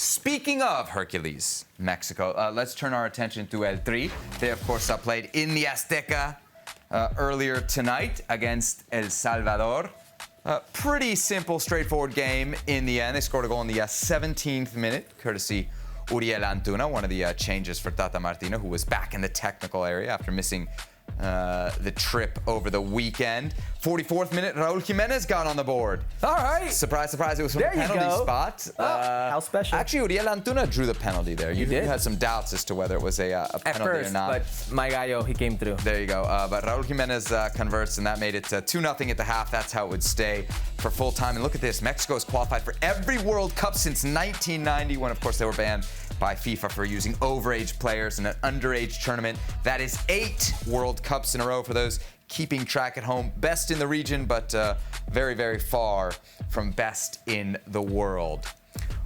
Speaking of Herculez, Mexico, let's turn our attention to El Tri. They, of course, played in the Azteca earlier tonight against El Salvador. Pretty simple, straightforward game in the end. They scored a goal in the 17th minute, courtesy Uriel Antuna, one of the changes for Tata Martino, who was back in the technical area after missing the trip over the weekend. 44th minute, Raul Jimenez got on the board. All right. Surprise, surprise, it was from the penalty spot. How special. Actually, Uriel Antuna drew the penalty there. You had some doubts as to whether it was a penalty or not. But my gallo, he came through. There you go. But Raul Jimenez converts, and that made it 2-0 at the half. That's how it would stay for full time. And look at this. Mexico has qualified for every World Cup since 1990, when, of course, they were banned by FIFA for using overage players in an underage tournament. That is 8 World Cups in a row for those keeping track at home. Best in the region, but very, very far from best in the world.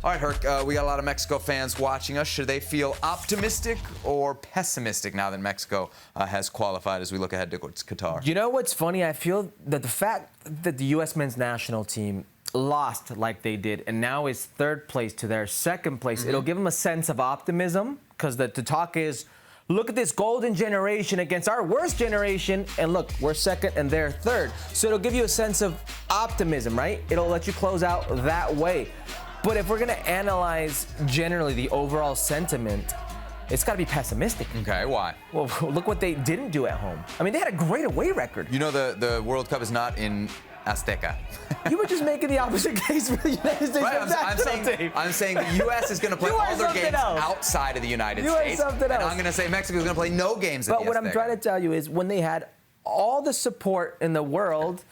All right, Herc, we got a lot of Mexico fans watching us. Should they feel optimistic or pessimistic now that Mexico has qualified as we look ahead towards Qatar? You know what's funny? I feel that the fact that the U.S. men's national team lost like they did and now is third place to their second place, it'll give them a sense of optimism, because the talk is, look at this golden generation against our worst generation, and look, we're second and they're third. So it'll give you a sense of optimism, right? It'll let you close out that way. But if we're going to analyze generally the overall sentiment, it's got to be pessimistic. Okay, why? Well, look what they didn't do at home. I mean, they had a great away record. You know, the World Cup is not in Azteca. You were just making the opposite case for the United States national team. I'm saying the U.S. is going to play all their games outside of the United States. And I'm going to say Mexico is going to play no games at the Azteca. But what I'm trying to tell you is, when they had all the support in the world,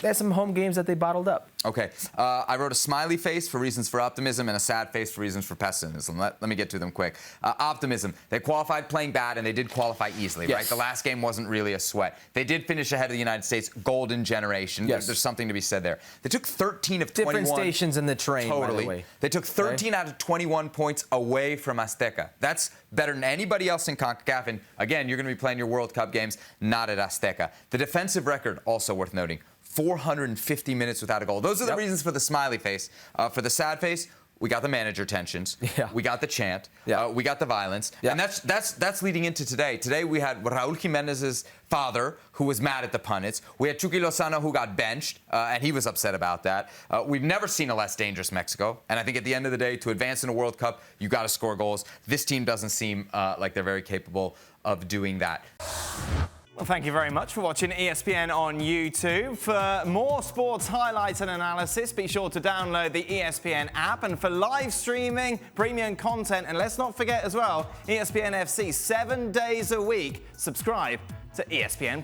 they had some home games that they bottled up. Okay. I wrote a smiley face for reasons for optimism and a sad face for reasons for pessimism. Let me get to them quick. Optimism. They qualified playing bad, and they did qualify easily, right? The last game wasn't really a sweat. They did finish ahead of the United States. Golden generation. There's something to be said there. They took 13 of 21. Different stations in the train, by the way. They took 13 out of 21 points away from Azteca. That's better than anybody else in CONCACAF. And again, you're going to be playing your World Cup games not at Azteca. The defensive record, also worth noting. 450 minutes without a goal. Those are the reasons for the smiley face. For the sad face, we got the manager tensions. We got the chant. We got the violence. And that's leading into today. Today we had Raul Jimenez's father, who was mad at the pundits. We had Chucky Lozano, who got benched, and he was upset about that. We've never seen a less dangerous Mexico. And I think at the end of the day, to advance in a World Cup, you got to score goals. This team doesn't seem like they're very capable of doing that. Well, thank you very much for watching ESPN on YouTube. For more sports highlights and analysis, be sure to download the ESPN app. And for live streaming, premium content, and let's not forget as well, ESPN FC 7 days a week. Subscribe to ESPN+.